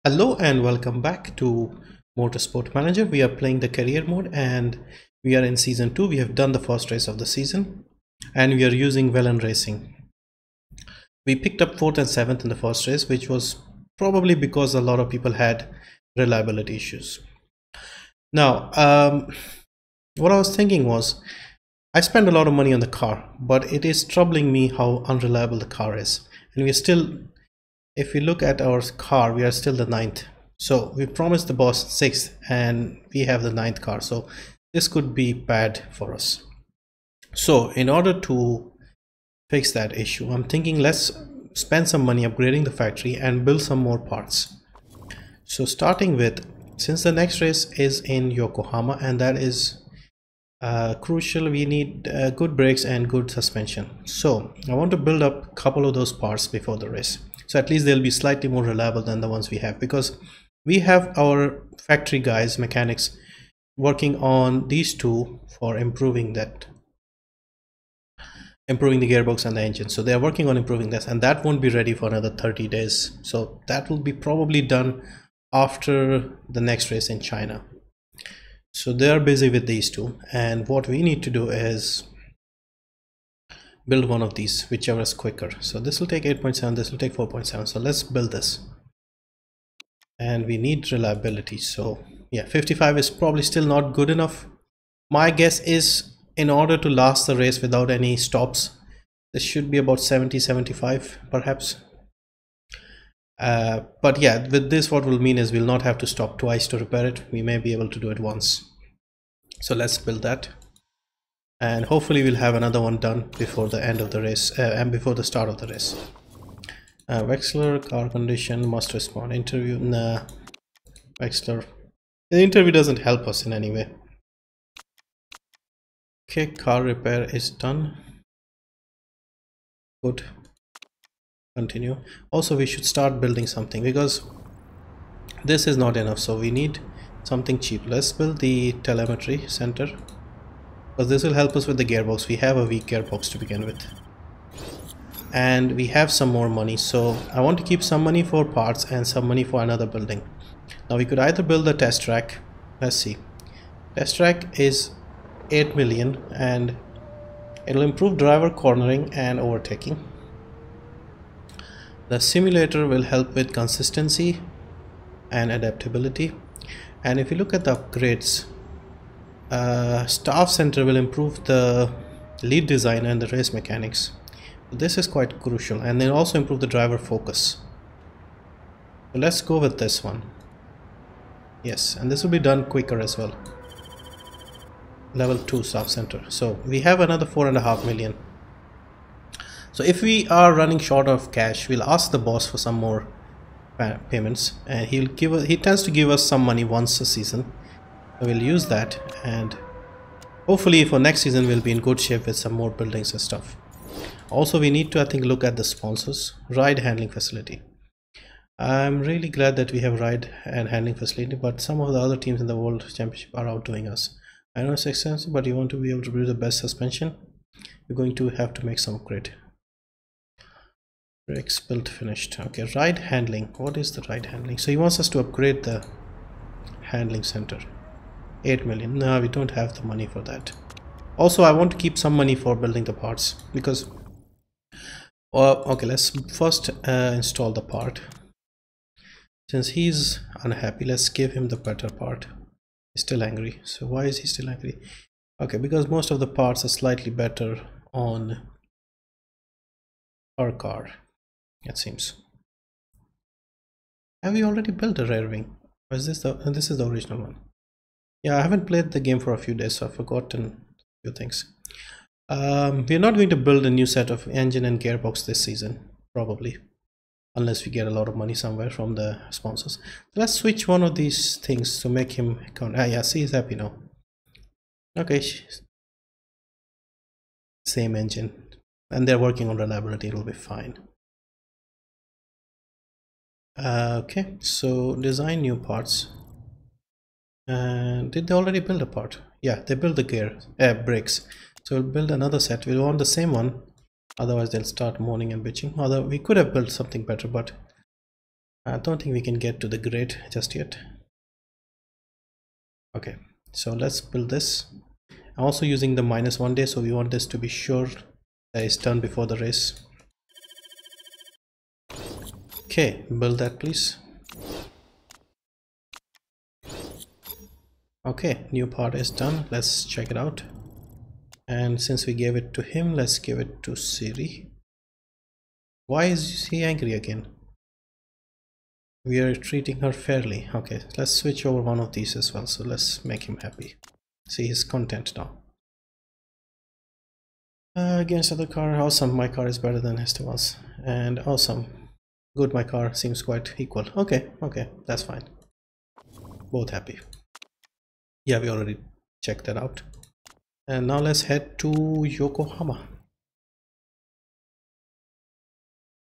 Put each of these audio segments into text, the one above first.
Hello and welcome back to Motorsport Manager. We are playing the career mode and we are in season 2. We have done the first race of the season and we are using Velan Racing. We picked up 4th and 7th in the first race, which was probably because a lot of people had reliability issues. Now, what I was thinking was I spent a lot of money on the car, but it is troubling me how unreliable the car is. And we're still, if we look at our car, we are still the 9th. So we promised the boss 6th and we have the 9th car. So this could be bad for us. So in order to fix that issue, I'm thinking let's spend some money upgrading the factory and build some more parts. So starting with, since the next race is in Yokohama and that is crucial, we need good brakes and good suspension. So I want to build up a couple of those parts before the race. So at least they'll be slightly more reliable than the ones we have, because we have our factory guys, mechanics, working on these two for improving the gearbox and the engine. So they are working on improving this, and that won't be ready for another 30 days. So that will be probably done after the next race in China. So they are busy with these two, and what we need to do is build one of these, whichever is quicker. So this will take 8.7, this will take 4.7. So let's build this, and we need reliability. So yeah, 55 is probably still not good enough. My guess is, in order to last the race without any stops, this should be about 70, 75 perhaps. But yeah, with this, what will mean is we'll not have to stop twice to repair it. We may be able to do it once. So let's build that, and hopefully we'll have another one done before the end of the race and before the start of the race. Wexler, car condition, must respond. Interview, nah. Wexler, the interview doesn't help us in any way. Okay, car repair is done. Good. Continue. Also, we should start building something, because this is not enough, so we need something cheap. Let's build the telemetry center, because this will help us with the gearbox. We have a weak gearbox to begin with, and we have some more money, so I want to keep some money for parts and some money for another building. Now we could either build a test track. Let's see, test track is 8 million and it'll improve driver cornering and overtaking. The simulator will help with consistency and adaptability. And if you look at the upgrades, staff center will improve the lead design and the race mechanics. This is quite crucial, and then also improve the driver focus. So let's go with this one. Yes, and this will be done quicker as well. Level 2 staff center. So we have another 4.5 million. So if we are running short of cash, we'll ask the boss for some more payments, and he tends to give us some money once a season. So we'll use that, and hopefully for next season we'll be in good shape with some more buildings and stuff. Also, we need to, I think, look at the sponsors. Ride handling facility. I'm really glad that we have ride and handling facility, but some of the other teams in the World Championship are outdoing us. I know it's expensive, but you want to be able to produce the best suspension, you're going to have to make some upgrade. Brakes built, finished. Okay, ride handling. What is the ride handling? So he wants us to upgrade the handling center. 8 million. No, we don't have the money for that. Also, I want to keep some money for building the parts, because okay, let's first install the part. Since he's unhappy, let's give him the better part. He's still angry. So why is he still angry? Okay, because most of the parts are slightly better on our car, it seems. Have we already built a rear wing? Or is this this is the original one? Yeah, I haven't played the game for a few days, so I've forgotten a few things. We're not going to build a new set of engine and gearbox this season, probably, unless we get a lot of money somewhere from the sponsors. Let's switch one of these things to make him count. Ah, yeah, see, he's happy now. Okay, same engine, and they're working on reliability. It'll be fine. Okay, so design new parts. Did they already build a part? Yeah, they built the brakes. So we'll build another set. We'll want the same one, otherwise they'll start moaning and bitching. Although we could have built something better, but I don't think we can get to the grid just yet. Okay, so let's build this. I'm also using the -1 day, so we want this to be sure that it's done before the race. Okay, build that please. Okay, new part is done. Let's check it out. And since we gave it to him, let's give it to Siri. Why is he angry again? We are treating her fairly. Okay, let's switch over one of these as well. So let's make him happy. See his content now. Against other car, awesome. My car is better than Esteban's. And awesome. Good, my car seems quite equal. Okay, that's fine. Both happy. Yeah, we already checked that out. And now let's head to Yokohama.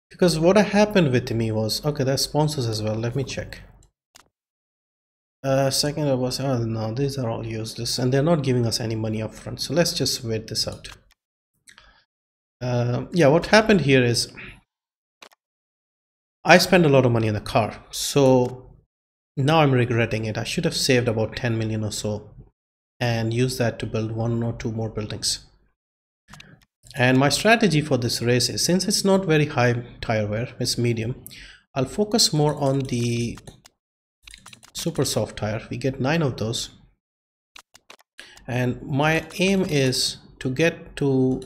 Because what happened with me was, okay, there's sponsors as well. Let me check. Second, I was, oh no, these are all useless and they're not giving us any money up front. So let's just wait this out. Yeah, what happened here is I spent a lot of money on the car. So now I'm regretting it. I should have saved about 10 million or so and used that to build 1 or 2 more buildings. And my strategy for this race is, since it's not very high tire wear, it's medium, I'll focus more on the super soft tire. We get 9 of those. And my aim is to get to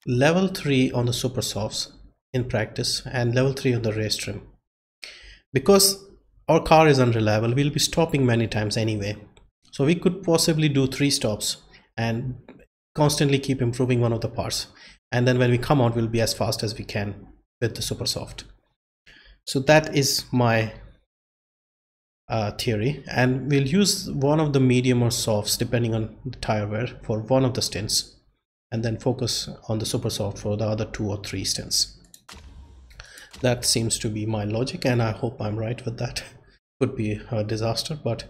level 3 on the super softs in practice and level 3 on the race trim. Because our car is unreliable, we'll be stopping many times anyway. So we could possibly do 3 stops and constantly keep improving one of the parts, and then when we come out we'll be as fast as we can with the super soft. So that is my theory, and we'll use one of the medium or softs depending on the tire wear for one of the stints, and then focus on the super soft for the other 2 or 3 stints. That seems to be my logic, and I hope I'm right with that. Could be a disaster, but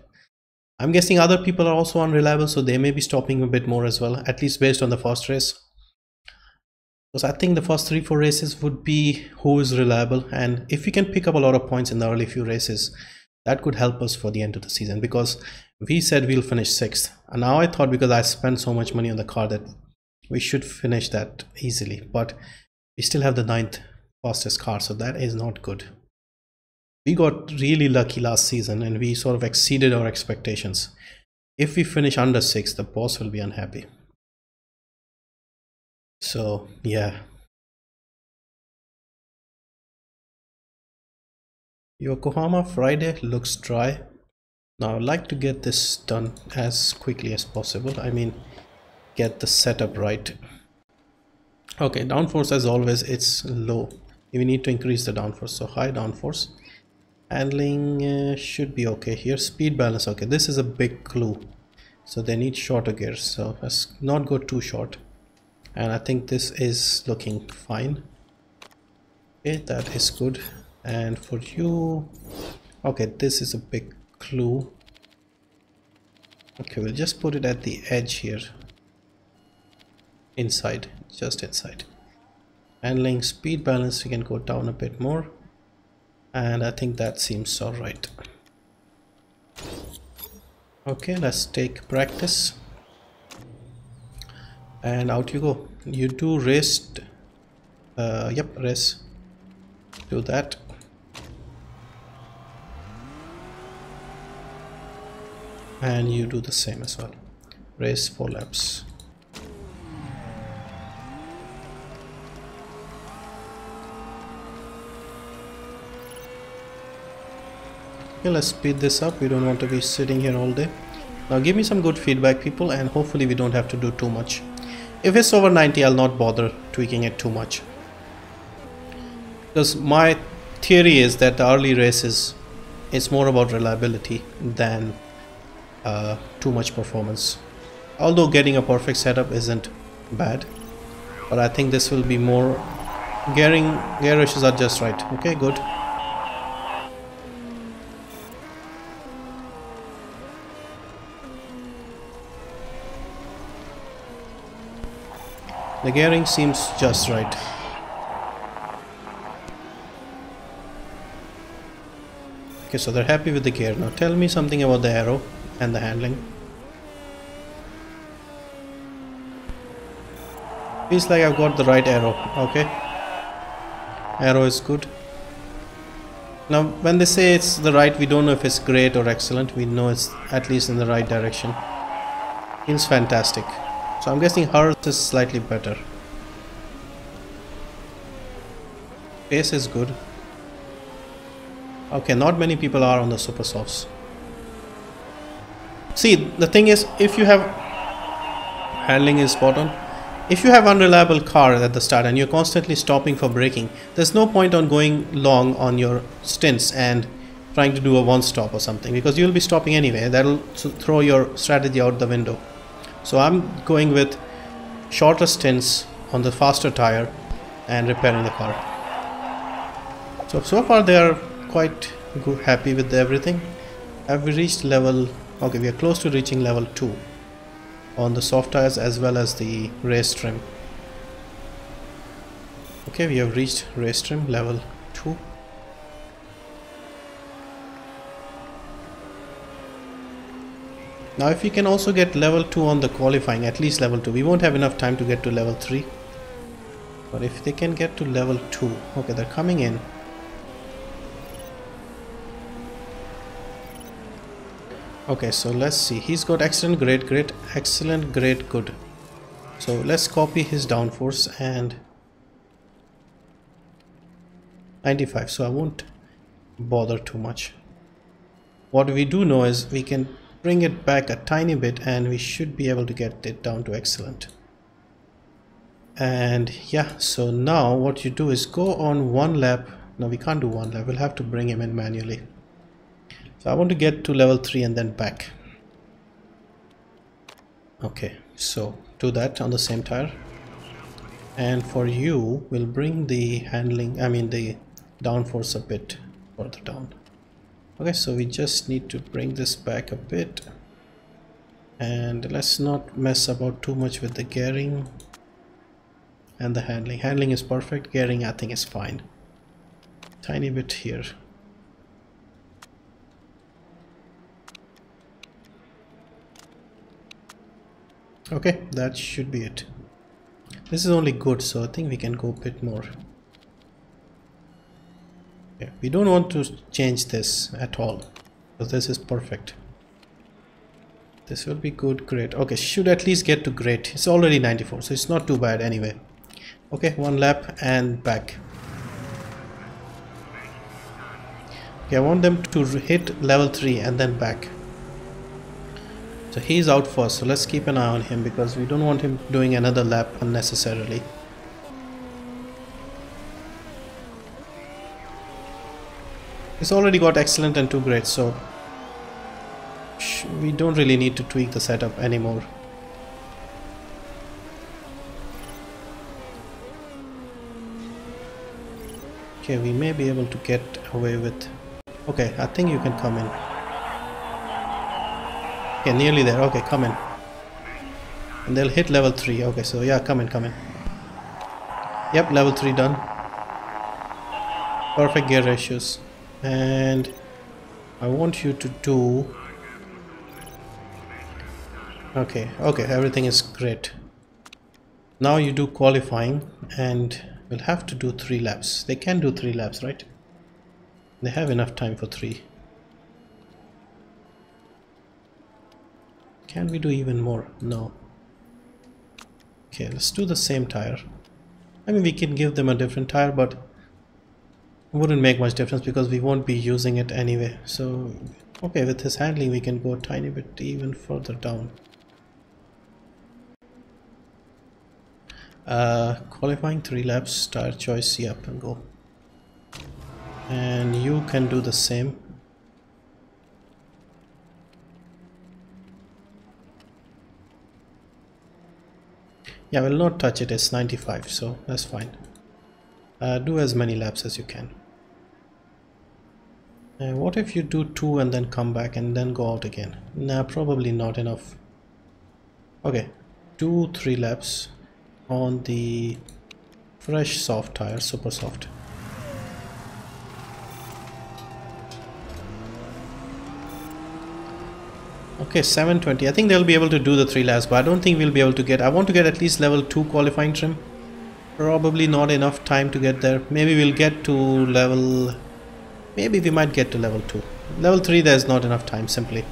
I'm guessing other people are also unreliable, so they may be stopping a bit more as well, at least based on the first race. Because I think the first 3-4 races would be who is reliable, and if we can pick up a lot of points in the early few races, that could help us for the end of the season, because we said we'll finish 6th. And now I thought, because I spent so much money on the car, that we should finish that easily, but we still have the 9th fastest car, so that is not good. We got really lucky last season and we sort of exceeded our expectations. If we finish under 6, the boss will be unhappy. So yeah, Yokohama Friday looks dry. Now I'd like to get this done as quickly as possible. I mean, get the setup right. Okay, downforce as always, it's low. We need to increase the downforce, so high downforce. Handling should be okay here. Speed balance, okay, this is a big clue. So they need shorter gears, so let's not go too short. And I think this is looking fine. Okay, that is good. And for you, okay, this is a big clue. Okay, we'll just put it at the edge here. Inside, just inside. Handling, speed balance, we can go down a bit more. And I think that seems all right. Okay, let's take practice. And out you go. You do race. Yep, race. Do that. And you do the same as well. Race 4 laps. Okay, let's speed this up. We don't want to be sitting here all day. Now give me some good feedback, people, and hopefully we don't have to do too much. If it's over 90, I'll not bother tweaking it too much. Because my theory is that the early races, it's more about reliability than too much performance. Although getting a perfect setup isn't bad, but I think this will be more gear ratios are just right. Okay, good. The gearing seems just right. Okay, so they're happy with the gear. Now tell me something about the aero and the handling. Feels like I've got the right aero. Okay, aero is good. Now when they say it's the right, we don't know if it's great or excellent. We know it's at least in the right direction. Feels fantastic. So I'm guessing hers is slightly better. Pace is good. Okay, not many people are on the super softs. See, the thing is, if you have handling is spot on. If you have unreliable car at the start and you're constantly stopping for braking, there's no point on going long on your stints and trying to do a one stop or something, because you'll be stopping anyway. That'll throw your strategy out the window. So I'm going with shorter stints on the faster tire and repairing the car. So far they are quite good, happy with everything. Have we reached level? Okay, we are close to reaching level 2 on the soft tires as well as the race trim. Okay, we have reached race trim level 2. Now if we can also get level 2 on the qualifying, at least level 2, we won't have enough time to get to level 3, but if they can get to level 2, okay, they're coming in. Okay, so let's see, he's got excellent, great, great, excellent, great, good. So let's copy his downforce and 95, so I won't bother too much. What we do know is we can bring it back a tiny bit and we should be able to get it down to excellent. And yeah, so now what you do is go on one lap. No, we can't do one lap, we'll have to bring him in manually. So I want to get to level 3 and then back. Okay, so do that on the same tire. And for you, we'll bring the handling, the downforce a bit further down. Okay, so we just need to bring this back a bit. And let's not mess about too much with the gearing and the handling. Handling is perfect, gearing I think is fine. Tiny bit here. Okay, that should be it. This is only good, so I think we can go a bit more. Yeah, we don't want to change this at all, because this is perfect. This will be good, great. Okay, should at least get to great. It's already 94, so it's not too bad anyway. Okay, one lap and back. Okay, I want them to hit level 3 and then back. So he's out first, so let's keep an eye on him because we don't want him doing another lap unnecessarily. He's already got excellent and 2 great, so we don't really need to tweak the setup anymore. Okay, we may be able to get away with... Okay, I think you can come in. Okay, nearly there. Okay, come in. And they'll hit level 3. Okay, so yeah, come in, come in. Yep, level 3 done. Perfect gear ratios. And I want you to do... Okay, everything is great. Now you do qualifying and we'll have to do 3 laps. They can do 3 laps, right? They have enough time for 3. Can we do even more? No. Okay, let's do the same tire. I mean, we can give them a different tire, but it wouldn't make much difference because we won't be using it anyway. So, okay, with his handling, we can go a tiny bit even further down. Qualifying 3 laps, tire choice, yep, and go. And you can do the same. Yeah, we'll not touch it, it's 95, so that's fine. Do as many laps as you can. What if you do 2 and then come back and then go out again? Nah, probably not enough. Okay, do 3 laps on the fresh soft tire, super soft. Okay, 720. I think they'll be able to do the 3 laps, but I don't think we'll be able to get. I want to get at least level 2 qualifying trim. Probably not enough time to get there. Maybe we'll get to level. Maybe we might get to level 2. Level 3, there's not enough time simply.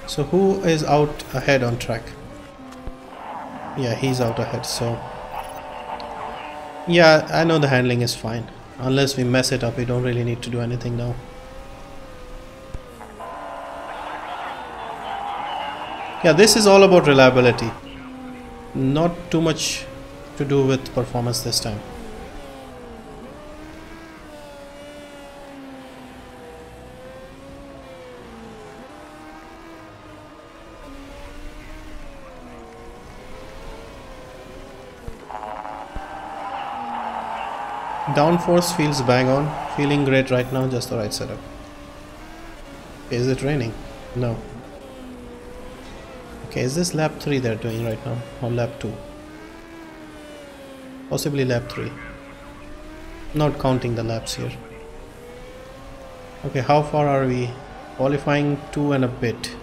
So who is out ahead on track? Yeah, he's out ahead, so yeah, I know the handling is fine. Unless we mess it up, we don't really need to do anything now. Yeah, this is all about reliability. Not too much to do with performance this time. Downforce feels bang on. Feeling great right now, just the right setup. Is it raining? No. Okay, is this lap 3 they're doing right now? Or lap 2? Possibly lap 3. Not counting the laps here. Okay, how far are we? Qualifying 2 and a bit.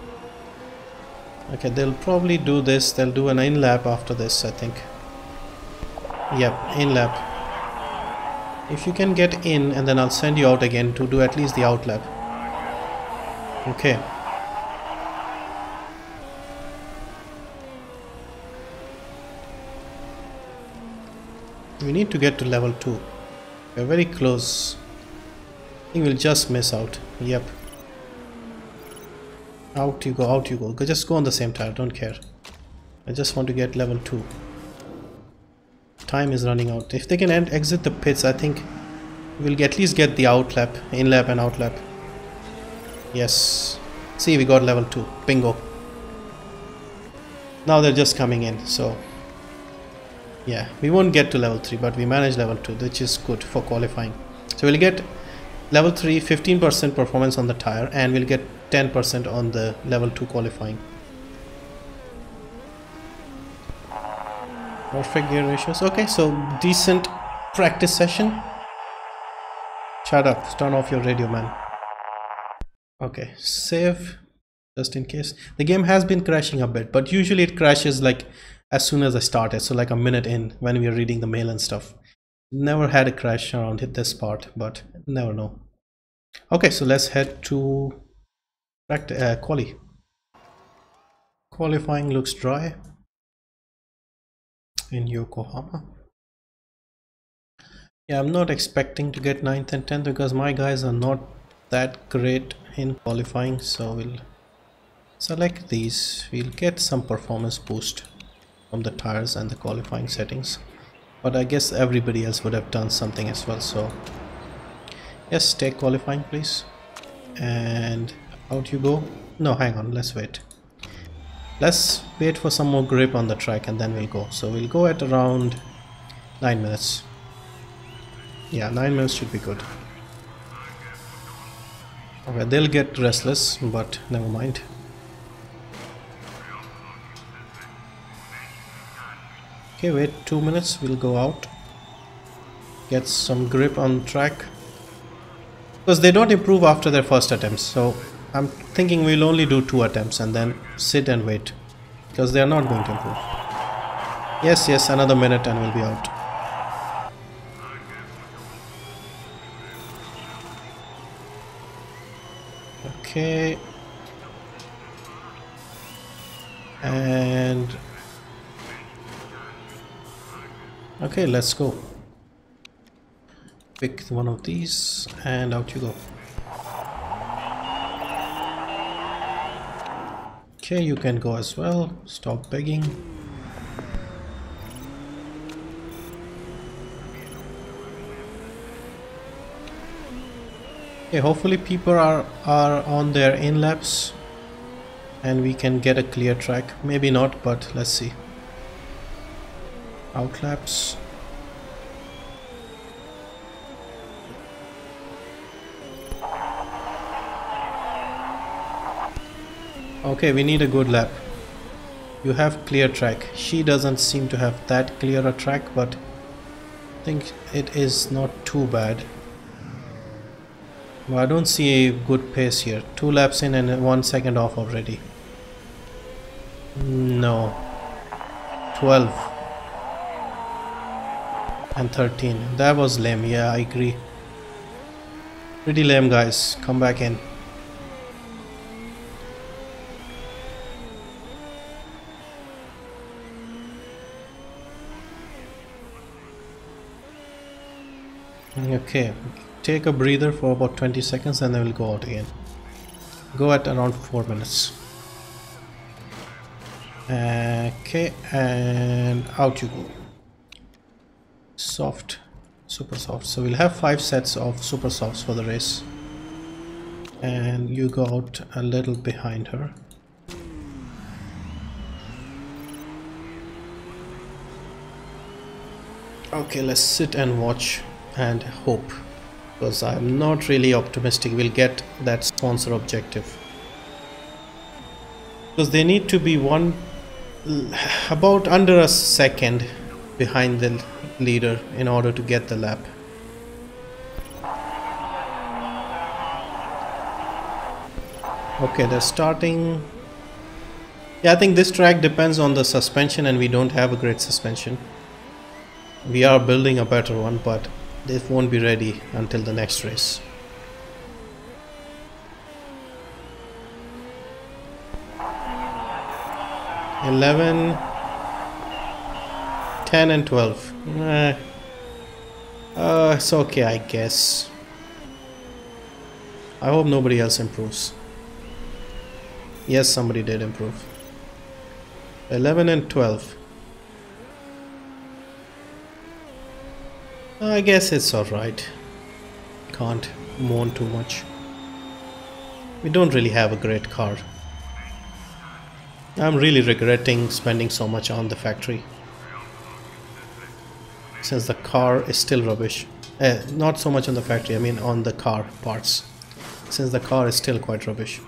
Okay, they'll probably do this. They'll do an in lap after this, I think. Yep, in lap. If you can get in, and then I'll send you out again to do at least the out lap. Okay. We need to get to level 2. We're very close. I think we'll just miss out. Yep. Out you go, out you go. Just go on the same tire, don't care. I just want to get level 2. Time is running out. If they can exit the pits, I think we'll at least get the out lap, in lap and out lap. Yes. See, we got level 2. Bingo. Now they're just coming in, so yeah, we won't get to level 3, but we managed level 2, which is good for qualifying. So we'll get level 3, 15% performance on the tire, and we'll get 10% on the level 2 qualifying. Perfect gear ratios. Okay, so decent practice session. Shut up, turn off your radio, man. Okay, save just in case. The game has been crashing a bit, but usually it crashes like as soon as I started, so like a minute in when we are reading the mail and stuff. Never had a crash around hit this part, but never know. Okay, so let's head to quali. Qualifying looks dry in Yokohama. Yeah, I'm not expecting to get 9th and 10th because my guys are not that great in qualifying, so we'll select these. We'll get some performance boost from the tires and the qualifying settings, but I guess everybody else would have done something as well, so yes, take qualifying please. And out you go. No, hang on, let's wait for some more grip on the track and then we'll go. So we'll go at around 9 minutes. Yeah, 9 minutes should be good. Okay, they'll get restless, but never mind. Okay, wait 2 minutes, we'll go out, get some grip on track, because they don't improve after their first attempts, so I'm thinking we'll only do 2 attempts and then sit and wait, because they are not going to improve. Yes, another minute and we'll be out. Okay, and okay, let's go. Pick one of these and out you go. Okay, you can go as well. Stop begging. Okay, hopefully people are on their in laps and we can get a clear track. Maybe not, but let's see. Out laps. Okay, we need a good lap. You have clear track. She doesn't seem to have that clear a track, but think it is not too bad. But I don't see a good pace here. 2 laps in and 1 second off already. No. 12 and 13. That was lame. Yeah, I agree. Pretty lame, guys. Come back in. Okay, take a breather for about 20 seconds and then we'll go out again. Go at around 4 minutes. Okay, and out you go. Soft, super soft. So we'll have 5 sets of super softs for the race. And you go out a little behind her. Okay, let's sit and watch and hope, because I'm not really optimistic we'll get that sponsor objective, because they need to be about under a second behind the leader in order to get the lap. Okay, they're starting. Yeah, I think this track depends on the suspension and we don't have a great suspension. We are building a better one, but this won't be ready until the next race. (11), 10 and 12. It's okay, I guess. I hope nobody else improves. Yes, somebody did improve. 11 and 12. I guess it's alright. Can't moan too much. We don't really have a great car. I'm really regretting spending so much on the factory, since the car is still rubbish. Not so much on the factory, I mean on the car parts, since the car is still quite rubbish.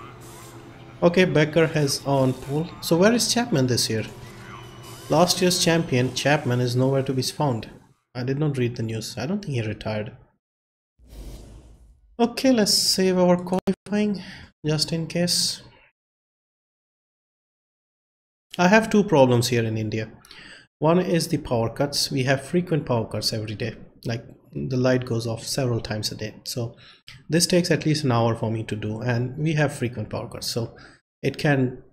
Okay, Becker has on pole. So where is Chapman this year? Last year's champion Chapman is nowhere to be found. I did not read the news. I don't think he retired. Okay, let's save our qualifying just in case. I have 2 problems here in India. One is the power cuts. We have frequent power cuts every day. Like the light goes off several times a day. So this takes at least an hour for me to do, and we have frequent power cuts. So it can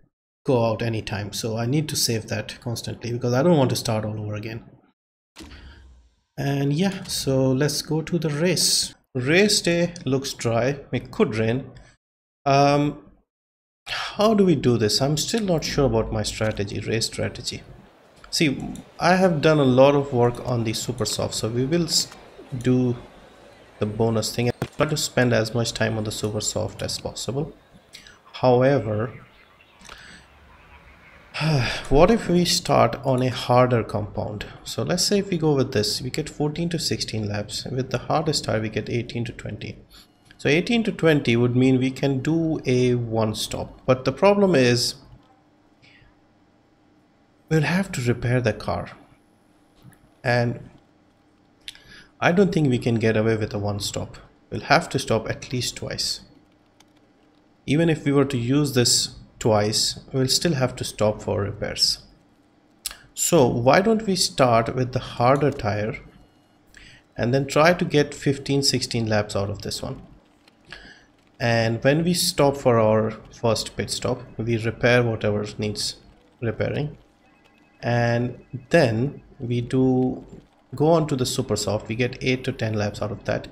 go out anytime. So I need to save that constantly because I don't want to start all over again. And yeah, so let's go to the race. Race day looks dry. It could rain. How do we do this? I'm still not sure about my strategy, race strategy. See, I have done a lot of work on the super soft, so we will do the bonus thing and try to spend as much time on the super soft as possible. However, what if we start on a harder compound? So let's say if we go with this, we get 14 to 16 laps. With the hardest tire, we get 18 to 20. So 18 to 20 would mean we can do a 1 stop. But the problem is, we'll have to repair the car. And I don't think we can get away with a 1 stop. We'll have to stop at least twice. Even if we were to use this twice, we'll still have to stop for repairs. So why don't we start with the harder tire and then try to get 15-16 laps out of this one. And when we stop for our first pit stop, we repair whatever needs repairing, and then we go on to the super soft. We get 8 to 10 laps out of that,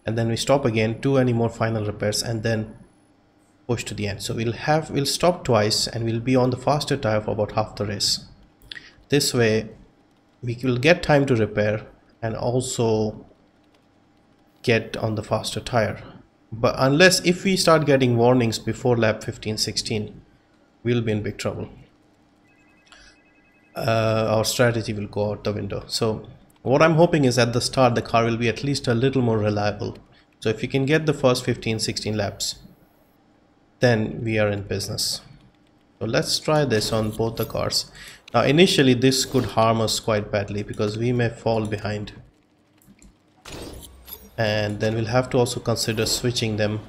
and then we stop again, do any more final repairs, and then push to the end. So we'll stop twice and we'll be on the faster tire for about half the race. This way we will get time to repair and also get on the faster tire. But if we start getting warnings before lap 15-16, we'll be in big trouble. Our strategy will go out the window. So what I'm hoping is at the start the car will be at least a little more reliable. So if you can get the first 15-16 laps, then we are in business. So let's try this on both the cars. Now initially this could harm us quite badly because we may fall behind. and then we'll have to also consider switching them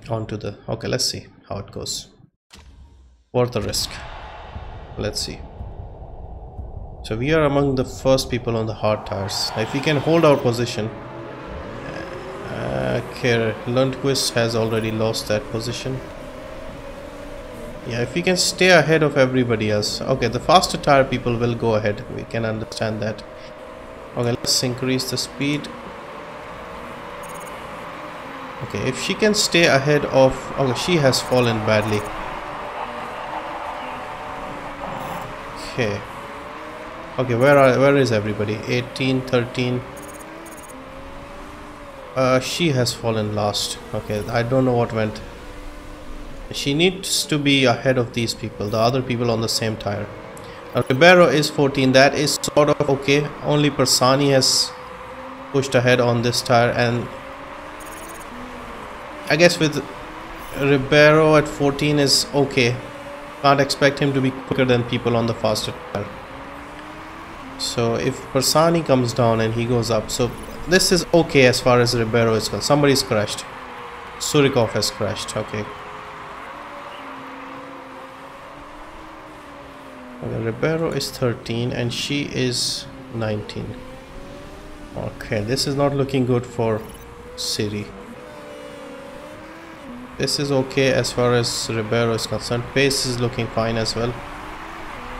onto the, okay, let's see how it goes. Worth the risk. Let's see. So we are among the first people on the hard tires. If we can hold our position. Okay, Lundqvist has already lost that position. Yeah, if we can stay ahead of everybody else. Okay, the faster tire people will go ahead. We can understand that. Okay, let's increase the speed. Okay, if she can stay ahead of... Okay, she has fallen badly. Okay. Okay, where is everybody? 18, 13. She has fallen last. Okay, I don't know what went. She needs to be ahead of these people, the other people on the same tire. Ribeiro is 14. That is sort of okay. Only Persani has pushed ahead on this tire, and I guess with Ribeiro at 14 is okay. Can't expect him to be quicker than people on the faster tire. So if Persani comes down and he goes up, so this is okay as far as Ribeiro is concerned. Somebody's crashed. Surikov has crashed. Okay. Okay, Ribeiro is 13 and she is 19. Okay, this is not looking good for Siri. This is okay as far as Ribeiro is concerned. Pace is looking fine as well.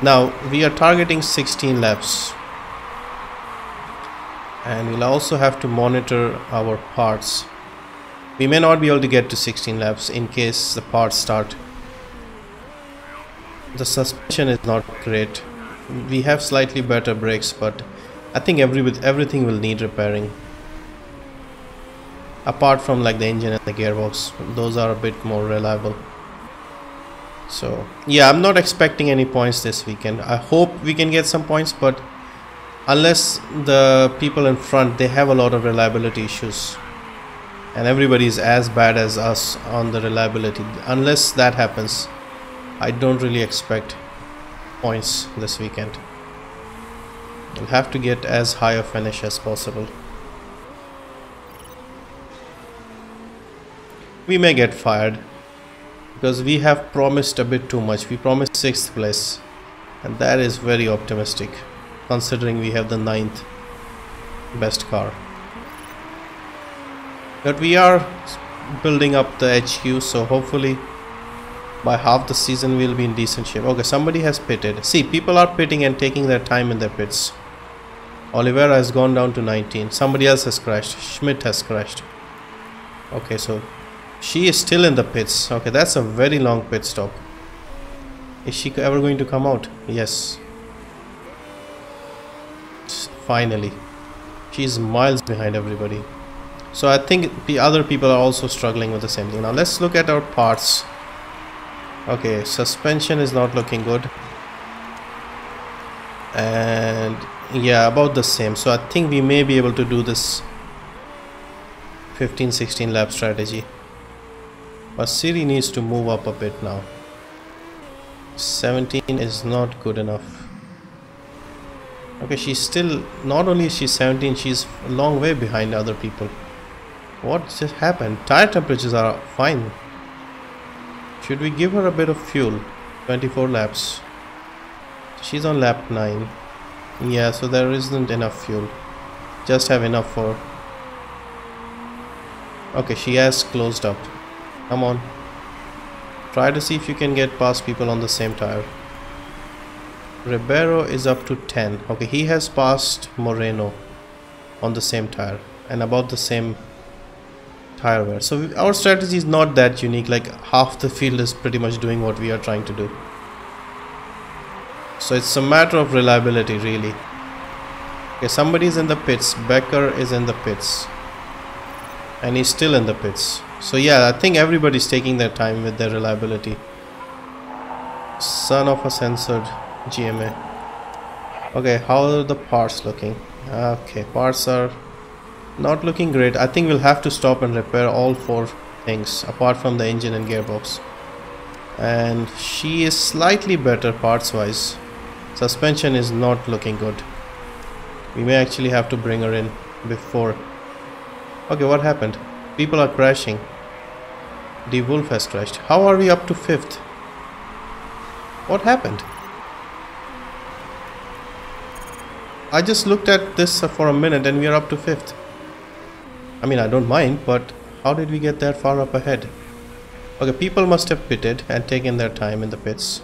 Now we are targeting 16 laps. And we'll also have to monitor our parts. We may not be able to get to 16 laps in case the parts start. The suspension is not great. We have slightly better brakes, but I think everything will need repairing. Apart from like the engine and the gearbox, those are a bit more reliable. So yeah, I'm not expecting any points this weekend. I hope we can get some points, but unless the people in front, they have a lot of reliability issues and everybody is as bad as us on the reliability, unless that happens, I don't really expect points this weekend. We'll have to get as high a finish as possible. We may get fired because we have promised a bit too much. We promised 6th place, and that is very optimistic considering we have the 9th best car. But we are building up the HQ, so hopefully by half the season we'll be in decent shape. Okay, somebody has pitted. See, people are pitting and taking their time in their pits. Oliveira has gone down to 19. Somebody else has crashed. Schmidt has crashed. Okay, so she is still in the pits. Okay, that's a very long pit stop. Is she ever going to come out? Yes. Finally. She's miles behind everybody. So I think the other people are also struggling with the same thing. Now let's look at our parts. Okay, suspension is not looking good. And yeah, about the same. So I think we may be able to do this 15-16 lap strategy. But Siri needs to move up a bit now. 17 is not good enough. Okay, she's still, not only is she 17, she's a long way behind other people. What just happened? Tire temperatures are fine. Should we give her a bit of fuel? 24 laps. She's on lap 9. Yeah, so there isn't enough fuel. Just have enough for... Okay, she has closed up. Come on. Try to see if you can get past people on the same tire. Ribeiro is up to 10. Okay, he has passed Moreno on the same tire and about the same tire wear. So our strategy is not that unique. Like half the field is pretty much doing what we are trying to do. So it's a matter of reliability, really. Okay, somebody is in the pits. Becker is in the pits. And he's still in the pits. So yeah, I think everybody's taking their time with their reliability. Son of a censored GMA. Okay, how are the parts looking? Okay, parts are not looking great. I think we'll have to stop and repair all 4 things apart from the engine and gearbox. And she is slightly better parts wise. Suspension is not looking good. We may actually have to bring her in. before. Okay, what happened? People are crashing. The Wolf has crashed. How are we up to 5th? What happened? I just looked at this for a minute and we are up to 5th. I mean, I don't mind, but how did we get that far up ahead? Okay, people must have pitted and taken their time in the pits.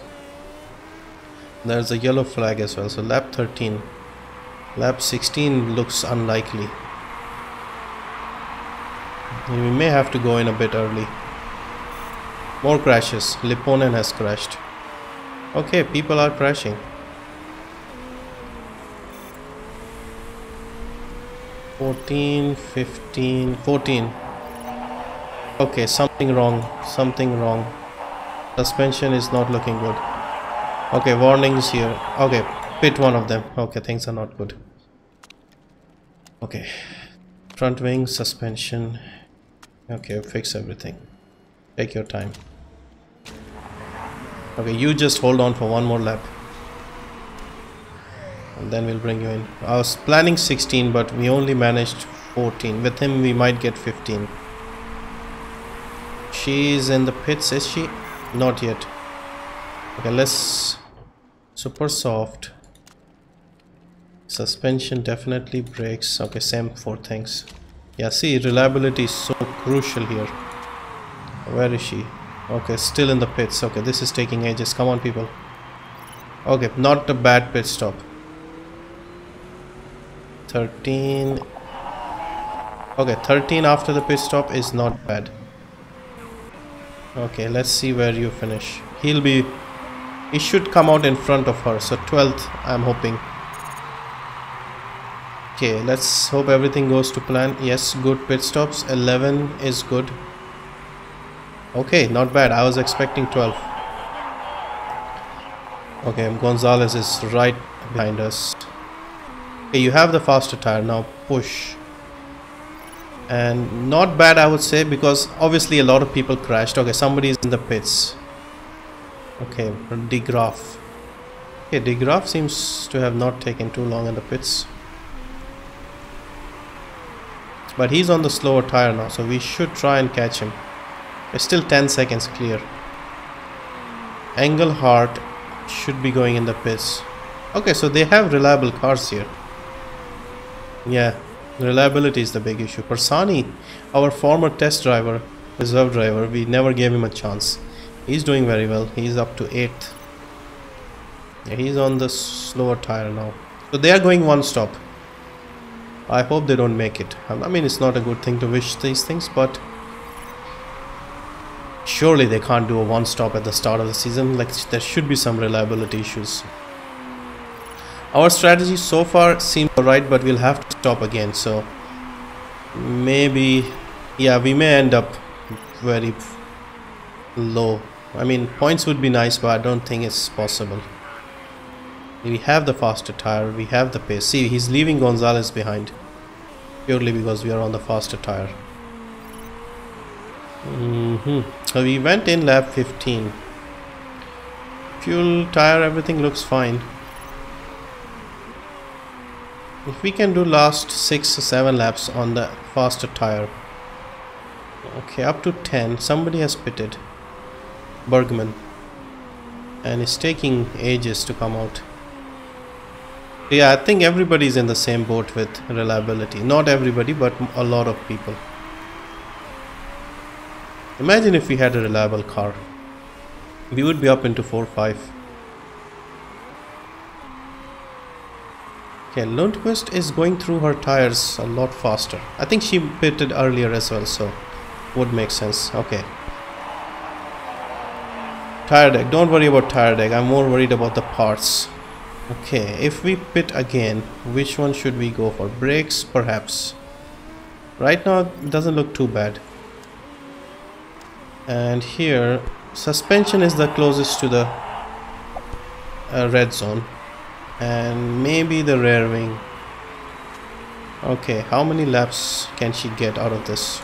There's a yellow flag as well, so lap 13. Lap 16 looks unlikely. We may have to go in a bit early. More crashes. Lipponen has crashed. Okay, people are crashing. 14, 15, 14. Okay, something wrong. Something wrong. Suspension is not looking good. Okay, warnings here. Okay, pit one of them. Okay, things are not good. Okay. Front wing, suspension. Okay, fix everything. Take your time. Okay, you just hold on for one more lap. And then we'll bring you in. I was planning 16, but we only managed 14. With him, we might get 15. She's in the pits, is she? Not yet. Okay, let's... Super soft. Suspension definitely brakes. Okay, same 4 things. Yeah, see, reliability is so crucial here. Where is she? Okay, still in the pits. Okay, this is taking ages. Come on, people. Okay, not a bad pit stop. 13. Okay, 13 after the pit stop is not bad. Okay, let's see where you finish. He should come out in front of her. So 12th, I'm hoping. Okay, let's hope everything goes to plan. Yes, good pit stops. 11 is good. Okay, not bad. I was expecting 12. Okay, Gonzalez is right behind us. Okay, you have the faster tire. Now push. And not bad, I would say, because obviously a lot of people crashed. Okay, somebody is in the pits. Okay, De Graaf. Okay, De Graaf seems to have not taken too long in the pits. But he's on the slower tire now, so we should try and catch him. It's still 10 seconds clear. Engelhardt should be going in the pits. Okay, so they have reliable cars here. Yeah, reliability is the big issue. Persani, our former test driver, reserve driver, we never gave him a chance. He's doing very well. He's up to 8th. Yeah, he's on the slower tire now. So they are going one stop. I hope they don't make it. I mean, it's not a good thing to wish these things, but surely they can't do a one stop at the start of the season. Like, there should be some reliability issues. Our strategy so far seems alright, but we'll have to stop again. So maybe, yeah, we may end up very low. I mean, points would be nice, but I don't think it's possible. We have the faster tire, we have the pace. See, he's leaving Gonzalez behind purely because we are on the faster tire. So we went in lap 15. Fuel, tire, everything looks fine. If we can do last 6 or 7 laps on the faster tire. Okay, up to 10. Somebody has pitted. Bergman. And it's taking ages to come out. Yeah, I think everybody's in the same boat with reliability. Not everybody, but a lot of people. Imagine if we had a reliable car. We would be up into 4-5. Okay, Lundqvist is going through her tires a lot faster. I think she pitted earlier as well, so would make sense. Okay. Tire deck. Don't worry about tire deck. I'm more worried about the parts. Okay, if we pit again, which one should we go for? Brakes, perhaps. Right now, it doesn't look too bad. And here, suspension is the closest to the red zone. And maybe the rear wing. Okay, how many laps can she get out of this?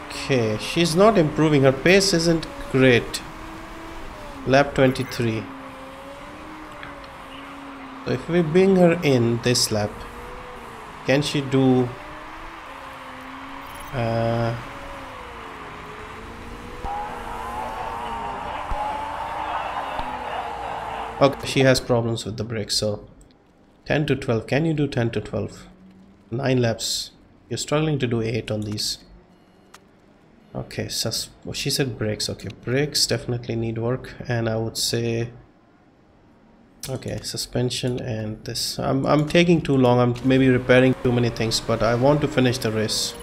Okay, she's not improving. Her pace isn't great. Lap 23. So if we bring her in this lap, can she do okay, she has problems with the brakes. So 10 to 12, can you do 10 to 12? 9 laps. You're struggling to do 8 on these. Okay, she said brakes. Okay, brakes definitely need work, and I would say okay, suspension and this. I'm taking too long. I'm maybe repairing too many things, but I want to finish the race.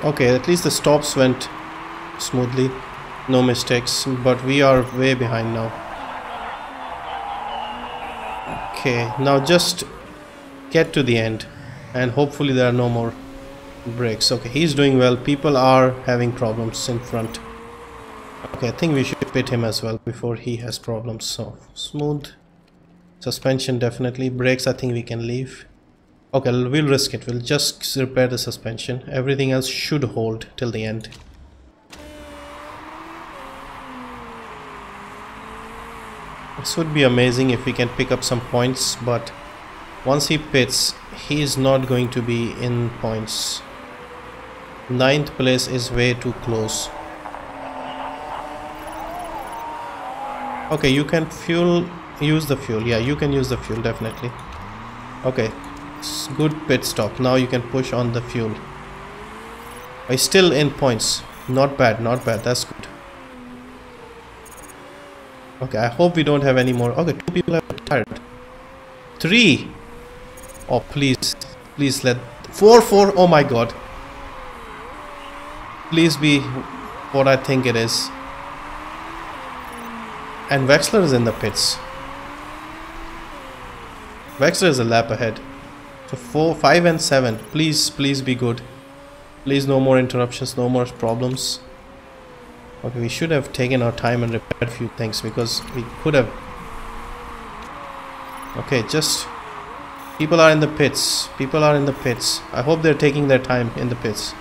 Okay, at least the stops went smoothly, no mistakes, but we are way behind now. Okay, now just get to the end and hopefully there are no more breaks. Okay, he's doing well. People are having problems in front. Okay, I think we should pit him as well before he has problems. So smooth suspension, definitely. Brakes, I think we can leave. Okay, we'll risk it. We'll just repair the suspension. Everything else should hold till the end. This would be amazing if we can pick up some points, but once he pits, he is not going to be in points. 9th place is way too close. Okay, you can use the fuel. Yeah, you can use the fuel, definitely. Okay, good pit stop. Now you can push on the fuel. He's still in points. Not bad, not bad. That's good. Okay, I hope we don't have any more. Okay, 2 people have retired. 3. Oh, please let 4. Oh my god. Please be what I think it is. And Wexler is in the pits. Wexler is a lap ahead. So 4, 5 and 7. Please be good. Please, no more interruptions, no more problems. Okay, we should have taken our time and repaired a few things because we could have. Okay, just people are in the pits. People are in the pits. I hope they're taking their time in the pits.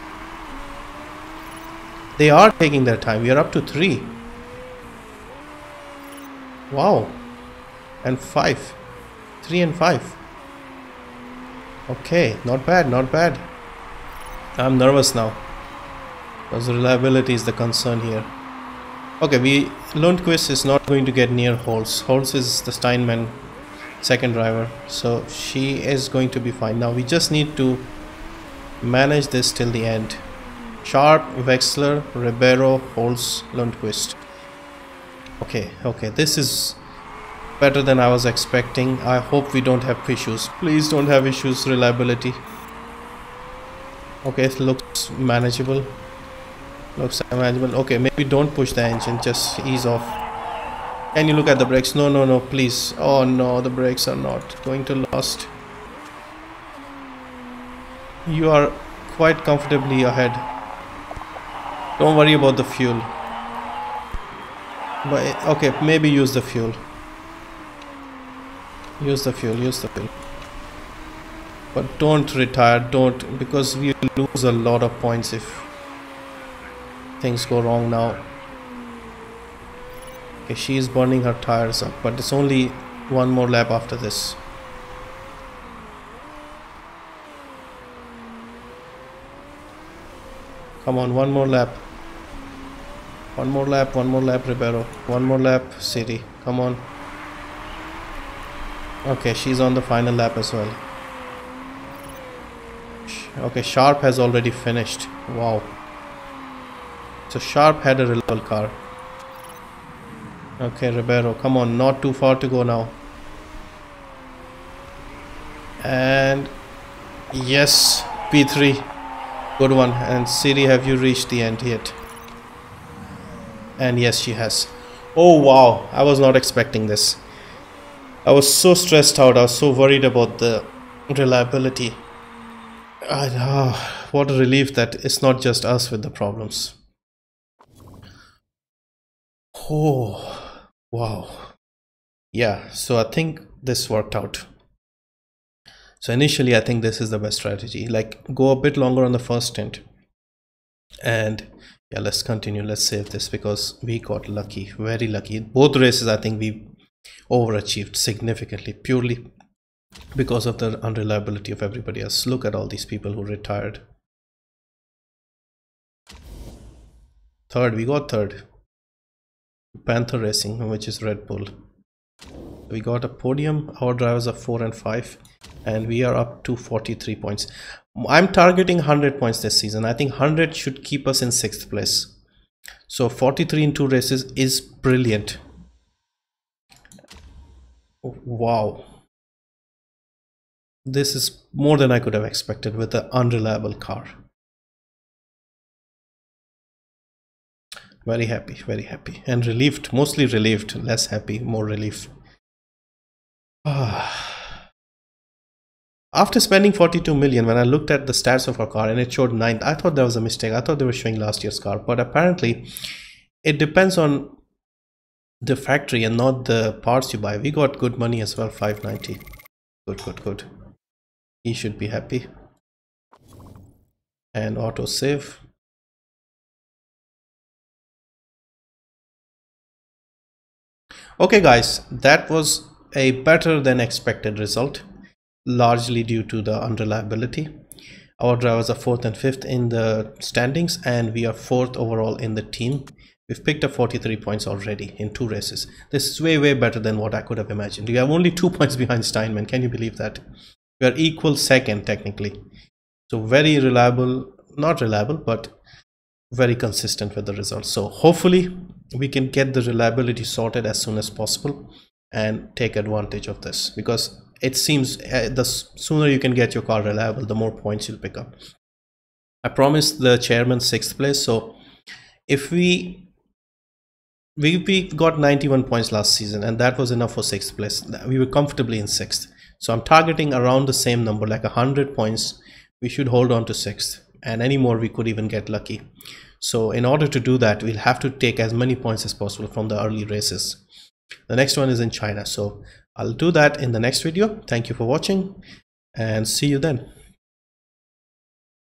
They are taking their time. We are up to 3. Wow. And 5. 3 and 5. Okay, not bad, not bad. I'm nervous now because reliability is the concern here. Okay, Lundqvist is not going to get near Holz. Holz is the Steinman second driver, so she is going to be fine. Now we just need to manage this till the end. Sharp, Wexler, Ribeiro, Holz, Lundqvist. Okay, this is better than I was expecting. I hope we don't have issues. Please don't have issues. Reliability. Okay, it looks manageable. Okay, maybe don't push the engine, just ease off. Can you look at the brakes? No, please. Oh no, the brakes are not going to last. You are quite comfortably ahead. Don't worry about the fuel. But okay, maybe use the fuel. Use the fuel. But don't retire, don't, because we lose a lot of points if things go wrong now. Okay, she is burning her tires up, but it's only one more lap after this. Come on, one more lap. One more lap, Ribeiro. One more lap, City. Come on. Okay, she's on the final lap as well. Okay, Sharp has already finished. Wow. So Sharp had a reliable car. Okay, Ribeiro, come on, not too far to go now. And yes, P3. Good one. And Siri, have you reached the end yet? And yes, she has. Oh wow, I was not expecting this. I was so stressed out. I was so worried about the reliability. What a relief that it's not just us with the problems. Oh wow. Yeah, so I think this worked out. So initially I think this is the best strategy. Like, go a bit longer on the first stint And yeah, let's continue. Let's save this because we got lucky, very lucky. Both races I think we overachieved significantly, purely because of the unreliability of everybody else. Look at all these people who retired. Third, we got third. Panther Racing, which is Red Bull. We got a podium. Our drivers are 4 and 5, and we are up to 43 points. I'm targeting 100 points this season. I think 100 should keep us in 6th place. So 43 in 2 races is brilliant. Wow. This is more than I could have expected with an unreliable car. Very happy and relieved, mostly relieved, less happy, more relief. After spending 42 million, when I looked at the stats of our car and it showed 9th, I thought that was a mistake. I thought they were showing last year's car, but apparently it depends on the factory and not the parts you buy. We got good money as well, 590. Good. He should be happy. And auto save. Okay guys, that was a better than expected result, largely due to the unreliability. Our drivers are 4th and 5th in the standings, and we are 4th overall in the team. We've picked up 43 points already in 2 races. This is way better than what I could have imagined. We have only 2 points behind Steinman. Can you believe that? We are equal second technically. So very reliable, not reliable, but very consistent with the results. So hopefully we can get the reliability sorted as soon as possible and take advantage of this, because it seems the sooner you can get your car reliable, the more points you'll pick up. I promised the chairman 6th place, so if we got 91 points last season, and that was enough for 6th place. We were comfortably in 6th, so I'm targeting around the same number, like 100 points. We should hold on to 6th, and any more we could even get lucky. So in order to do that, we'll have to take as many points as possible from the early races. The next one is in China, so I'll do that in the next video. Thank you for watching and see you then.